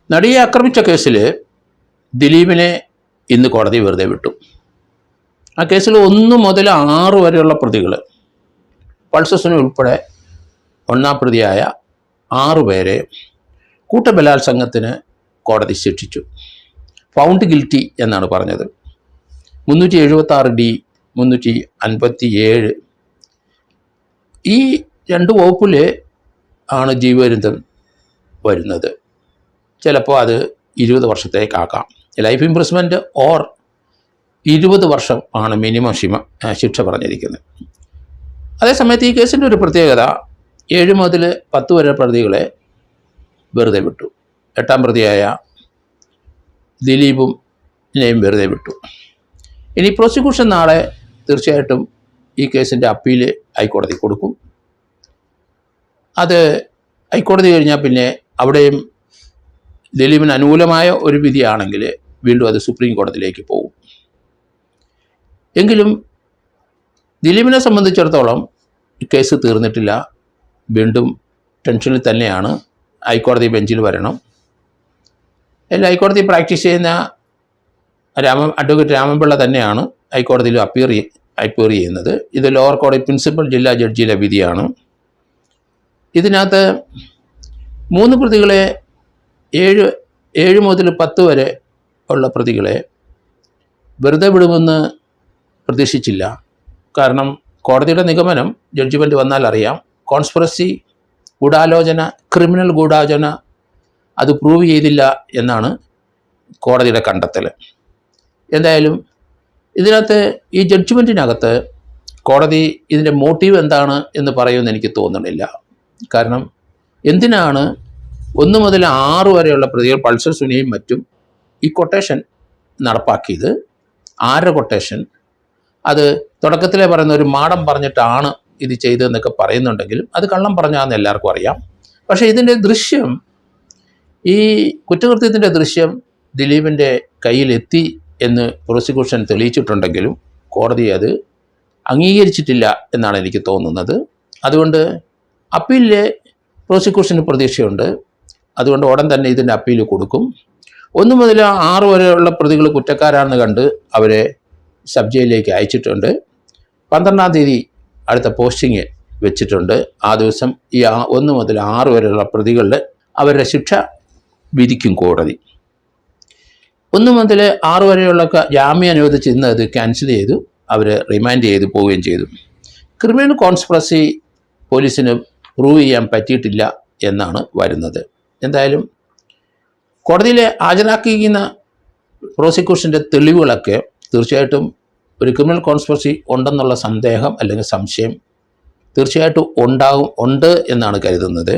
നടിയെ ആക്രമിച്ച കേസിൽ ദിലീപിനെ ഇന്ന് കോടതി വെറുതെ വിട്ടു. ആ കേസിൽ 1 മുതൽ 6 വരെയുള്ള പ്രതികൾ, പൾസസിന് ഉൾപ്പെടെ ഒന്നാം പ്രതിയായ 6 പേരെ കൂട്ടബലാത്സംഗത്തിന് കോടതി ശിക്ഷിച്ചു. ഫൗണ്ട് ഗിൽറ്റി എന്നാണ് പറഞ്ഞത്. 376D, 357 ഈ 2 വകുപ്പിൽ ആണ് ജീവപര്യന്തം വരുന്നത്. ചിലപ്പോൾ അത് 20 വർഷത്തേക്കാക്കാം. ലൈഫ് ഇംപ്രിസ്മെൻറ്റ് ഓർ 20 വർഷം ആണ് മിനിമം ശിക്ഷ പറഞ്ഞിരിക്കുന്നത്. അതേസമയത്ത് ഈ കേസിൻ്റെ ഒരു പ്രത്യേകത, 7 മുതൽ 10 വരെ പ്രതികളെ വെറുതെ വിട്ടു. 8ാം പ്രതിയായ ദിലീപിനെയും വെറുതെ വിട്ടു. ഇനി പ്രോസിക്യൂഷൻ നാളെ തീർച്ചയായിട്ടും ഈ കേസിൻ്റെ അപ്പീൽ ഹൈക്കോടതി കൊടുക്കും. അത് ഹൈക്കോടതി കഴിഞ്ഞാൽ പിന്നെ അവിടെയും ദിലീപിന് അനുകൂലമായ ഒരു വിധിയാണെങ്കിൽ വീണ്ടും അത് സുപ്രീം കോടതിയിലേക്ക് പോകും. എങ്കിലും ദിലീപിനെ സംബന്ധിച്ചിടത്തോളം കേസ് തീർന്നിട്ടില്ല. വീണ്ടും ടെൻഷനിൽ തന്നെയാണ്. ഹൈക്കോടതി ബെഞ്ചിൽ വരണം. ഹൈക്കോടതി പ്രാക്ടീസ് ചെയ്യുന്ന അഡ്വക്കേറ്റ് രാമൻപിള്ള തന്നെയാണ് ഹൈക്കോടതിയിൽ അപ്പീർ ചെയ്യുന്നത്. ഇത് ലോവർ കോടതി പ്രിൻസിപ്പൽ ജില്ലാ ജഡ്ജിയുടെ വിധിയാണ്. ഇതിനകത്ത് 3 പ്രതികളെ 7 മുതൽ 10 വരെ ഉള്ള പ്രതികളെ വെറുതെ വിടുമെന്ന് പ്രതീക്ഷിച്ചില്ല. കാരണം കോടതിയുടെ നിഗമനം, ജഡ്ജിമെൻറ്റ് വന്നാൽ അറിയാം, കോൺസ്പിറസി, ഗൂഢാലോചന, ക്രിമിനൽ ഗൂഢാലോചന അത് പ്രൂവ് ചെയ്തില്ല എന്നാണ് കോടതിയുടെ കണ്ടെത്തൽ. എന്തായാലും ഇതിനകത്ത് ഈ ജഡ്ജ്മെൻറ്റിനകത്ത് കോടതി ഇതിൻ്റെ മോട്ടീവ് എന്താണ് എന്ന് പറയുമെന്ന് എനിക്ക് തോന്നുന്നില്ല. കാരണം എന്തിനാണ് 1 മുതൽ 6 വരെയുള്ള പ്രതികൾ, പൾസർ സുനിയും മറ്റും ഈ കൊട്ടേഷൻ നടപ്പാക്കിയത്? ആരുടെ കൊട്ടേഷൻ? അത് തുടക്കത്തിലെ പറയുന്ന ഒരു മാഡം പറഞ്ഞിട്ടാണ് ഇത് ചെയ്തതെന്നൊക്കെ പറയുന്നുണ്ടെങ്കിലും അത് കള്ളം പറഞ്ഞാന്ന് എല്ലാവർക്കും അറിയാം. പക്ഷേ ഇതിൻ്റെ ദൃശ്യം, ഈ കുറ്റകൃത്യത്തിൻ്റെ ദൃശ്യം ദിലീപിൻ്റെ കയ്യിലെത്തി എന്ന് പ്രോസിക്യൂഷൻ തെളിയിച്ചിട്ടുണ്ടെങ്കിലും കോടതി അത് അംഗീകരിച്ചിട്ടില്ല എന്നാണ് എനിക്ക് തോന്നുന്നത്. അതുകൊണ്ട് അപ്പീലിലെ പ്രോസിക്യൂഷന് പ്രതീക്ഷയുണ്ട്. അതുകൊണ്ട് ഉടൻ തന്നെ ഇതിൻ്റെ അപ്പീൽ കൊടുക്കും. 1 മുതൽ 6 വരെയുള്ള പ്രതികൾ കുറ്റക്കാരാണെന്ന് കണ്ട് അവരെ സബ് ജയിലിലേക്ക് അയച്ചിട്ടുണ്ട്. 12-ാം തീയതി അടുത്ത പോസ്റ്റിങ് വെച്ചിട്ടുണ്ട്. ആ ദിവസം ഈ 1 മുതൽ 6 വരെയുള്ള പ്രതികളുടെ അവരുടെ ശിക്ഷ വിധിക്കും കോടതി. 1 മുതൽ 6 വരെയുള്ള ജാമ്യം അനുവദിച്ച് ഇന്ന് അത് ക്യാൻസൽ ചെയ്തു, അവർ റിമാൻഡ് ചെയ്ത് പോവുകയും ചെയ്തു. ക്രിമിനൽ കോൺസ്പിറസി പോലീസിന് പ്രൂവ് ചെയ്യാൻ പറ്റിയിട്ടില്ല എന്നാണ് വരുന്നത്. എന്തായാലും കോടതിയിൽ ഹാജരാക്കിയിരിക്കുന്ന പ്രോസിക്യൂഷൻ്റെ തെളിവുകളൊക്കെ തീർച്ചയായിട്ടും ഒരു ക്രിമിനൽ കോൺസ്പിറസി ഉണ്ടെന്നുള്ള സന്ദേഹം അല്ലെങ്കിൽ സംശയം തീർച്ചയായിട്ടും ഉണ്ട് എന്നാണ് കരുതുന്നത്.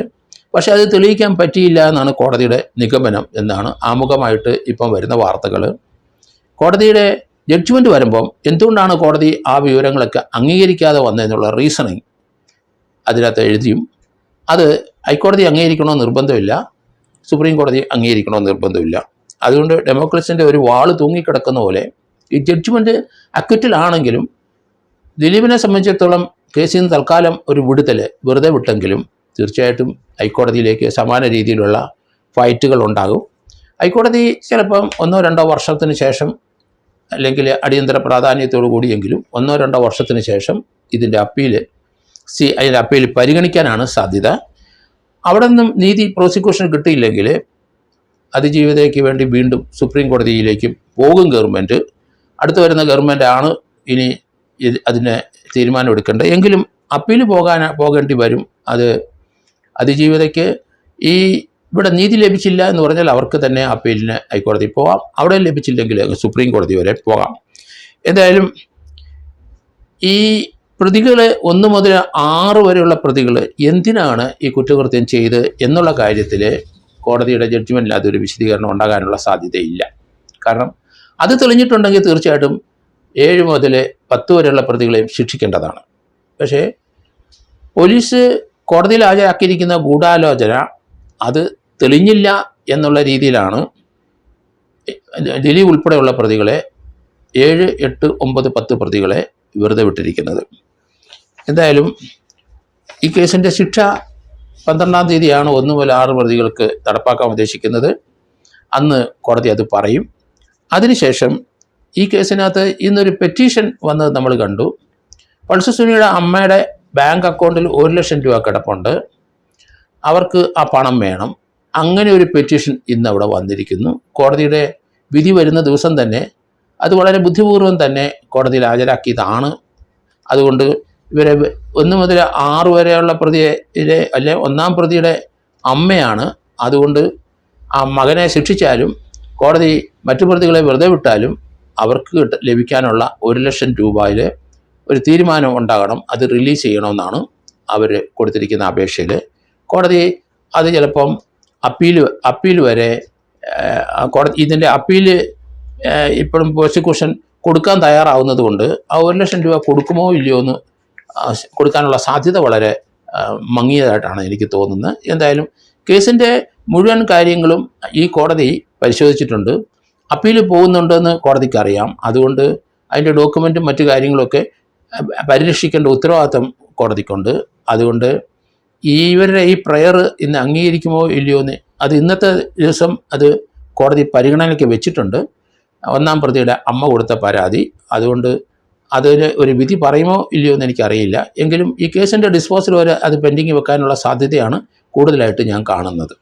പക്ഷേ അത് തെളിയിക്കാൻ പറ്റിയില്ല എന്നാണ് കോടതിയുടെ നിഗമനം എന്നാണ് ആമുഖമായിട്ട് ഇപ്പം വരുന്ന വാർത്തകൾ. കോടതിയുടെ ജഡ്ജ്മെൻറ്റ് വരുമ്പം എന്തുകൊണ്ടാണ് കോടതി ആ വിവരങ്ങളൊക്കെ അംഗീകരിക്കാതെ വന്നതെന്നുള്ള റീസണിങ് അതിനകത്ത് എഴുതിയും, അത് ഹൈക്കോടതി അംഗീകരിക്കണമെന്ന് നിർബന്ധമില്ല, സുപ്രീം കോടതി അംഗീകരിക്കണമെന്ന് നിർബന്ധമില്ല. അതുകൊണ്ട് ഡെമോക്രസിൻ്റെ ഒരു വാള് തൂങ്ങിക്കിടക്കുന്ന പോലെ ഈ ജഡ്ജ്മെൻറ്റ് അക്വിറ്റലാണെങ്കിലും ദിലീപിനെ സംബന്ധിച്ചിടത്തോളം കേസിൽ നിന്ന് തൽക്കാലം ഒരു വിടുതൽ വെറുതെ വിട്ടെങ്കിലും തീർച്ചയായിട്ടും ഹൈക്കോടതിയിലേക്ക് സമാന രീതിയിലുള്ള ഫൈറ്റുകൾ ഉണ്ടാകും. ഹൈക്കോടതി ചിലപ്പം 1-2 വർഷത്തിന് ശേഷം, അല്ലെങ്കിൽ അടിയന്തര പ്രാധാന്യത്തോടു കൂടിയെങ്കിലും 1-2 വർഷത്തിന് ശേഷം ഇതിൻ്റെ അതിൻ്റെ അപ്പീൽ പരിഗണിക്കാനാണ് സാധ്യത. അവിടെ നിന്നും നീതി പ്രോസിക്യൂഷൻ കിട്ടിയില്ലെങ്കിൽ അതിജീവിതയ്ക്ക് വേണ്ടി വീണ്ടും സുപ്രീം കോടതിയിലേക്ക് പോകും ഗവൺമെൻറ്. അടുത്ത് വരുന്ന ഗവൺമെൻറ് ആണ് ഇനി അതിന് തീരുമാനമെടുക്കേണ്ടത്. എങ്കിലും അപ്പീൽ പോകേണ്ടി വരും. അത് അതിജീവിതയ്ക്ക് ഇവിടെ നീതി ലഭിച്ചില്ല എന്ന് പറഞ്ഞാൽ അവർക്ക് തന്നെ അപ്പീലിന് ഹൈക്കോടതി പോകാം, അവിടെ ലഭിച്ചില്ലെങ്കിൽ സുപ്രീം കോടതി വരെ പോകാം. എന്തായാലും ഈ പ്രതികൾ 1 മുതൽ 6 വരെയുള്ള പ്രതികൾ എന്തിനാണ് ഈ കുറ്റകൃത്യം ചെയ്ത് എന്നുള്ള കാര്യത്തിൽ കോടതിയുടെ ജഡ്ജ്മെൻറ്റിൽ അതൊരു വിശദീകരണം ഉണ്ടാകാനുള്ള സാധ്യതയില്ല. കാരണം അത് തെളിഞ്ഞിട്ടുണ്ടെങ്കിൽ തീർച്ചയായിട്ടും 7 മുതൽ 10 വരെയുള്ള പ്രതികളെയും ശിക്ഷിക്കേണ്ടതാണ്. പക്ഷേ പോലീസ് കോടതിയിൽ ഹാജരാക്കിയിരിക്കുന്ന ഗൂഢാലോചന അത് തെളിഞ്ഞില്ല എന്നുള്ള രീതിയിലാണ് ദിലീപ് ഉൾപ്പെടെയുള്ള പ്രതികളെ 7, 8, 9, 10 പ്രതികളെ വെറുതെ വിട്ടിരിക്കുന്നത്. എന്തായാലും ഈ കേസിൻ്റെ ശിക്ഷ 12-ാം തീയതിയാണ് 1 മുതൽ 6 പ്രതികൾക്ക് നടപ്പാക്കാൻ ഉദ്ദേശിക്കുന്നത്. അന്ന് കോടതി അത് പറയും. അതിനുശേഷം ഈ കേസിനകത്ത് ഇന്നൊരു പെറ്റീഷൻ വന്നത് നമ്മൾ കണ്ടു. പൾസർ സുനിയുടെ അമ്മയുടെ ബാങ്ക് അക്കൗണ്ടിൽ 1,00,000 രൂപ കിടപ്പുണ്ട്, അവർക്ക് ആ പണം വേണം. അങ്ങനെ ഒരു പെറ്റീഷൻ ഇന്ന് അവിടെ വന്നിരിക്കുന്നു. കോടതിയുടെ വിധി വരുന്ന ദിവസം തന്നെ അത് വളരെ ബുദ്ധിപൂർവ്വം തന്നെ കോടതിയിൽ ഹാജരാക്കിയതാണ്. അതുകൊണ്ട് ഇവരെ 1 മുതൽ 6 വരെയുള്ള പ്രതിയെ അല്ലെ 1-ാം പ്രതിയുടെ അമ്മയാണ്. അതുകൊണ്ട് ആ മകനെ ശിക്ഷിച്ചാലും കോടതി മറ്റു പ്രതികളെ വെറുതെ വിട്ടാലും അവർക്ക് ലഭിക്കാനുള്ള 1,00,000 രൂപയിൽ ഒരു തീരുമാനം ഉണ്ടാകണം. അത് റിലീസ് ചെയ്യണമെന്നാണ് അവർ കൊടുത്തിരിക്കുന്ന അപേക്ഷയിൽ. കോടതി അത് ചിലപ്പം അപ്പീൽ വരെ കോടതി ഇതിൻ്റെ അപ്പീൽ ഇപ്പോഴും പ്രോസിക്യൂഷൻ കൊടുക്കാൻ തയ്യാറാവുന്നത് കൊണ്ട് ആ 1,00,000 രൂപ കൊടുക്കുമോ ഇല്ലയോ എന്ന് കൊടുക്കാനുള്ള സാധ്യത വളരെ മങ്ങിയതായിട്ടാണ് എനിക്ക് തോന്നുന്നത്. എന്തായാലും കേസിൻ്റെ മുഴുവൻ കാര്യങ്ങളും ഈ കോടതി പരിശോധിച്ചിട്ടുണ്ട്. അപ്പീൽ പോകുന്നുണ്ടെന്ന് കോടതിക്കറിയാം. അതുകൊണ്ട് അതിൻ്റെ ഡോക്യുമെൻറ്റും മറ്റു കാര്യങ്ങളൊക്കെ പരിരക്ഷിക്കേണ്ട ഉത്തരവാദിത്തം കോടതിക്കുണ്ട്. അതുകൊണ്ട് ഇവരുടെ ഈ പ്രയർ ഇന്ന് അംഗീകരിക്കുമോ ഇല്ലയോ എന്ന് അത് ഇന്നത്തെ ദിവസം അത് കോടതി പരിഗണനയ്ക്ക് വെച്ചിട്ടുണ്ട്. 1-ാം പ്രതിയുടെ അമ്മ കൊടുത്ത പരാതി. അതുകൊണ്ട് അതിന് ഒരു വിധി പറയുമോ ഇല്ലയോ എന്ന് എനിക്കറിയില്ല. എങ്കിലും ഈ കേസിൻ്റെ ഡിസ്പോസൽ വരെ അത് പെൻഡിങ് വെക്കാനുള്ള സാധ്യതയാണ് കൂടുതലായിട്ട് ഞാൻ കാണുന്നത്.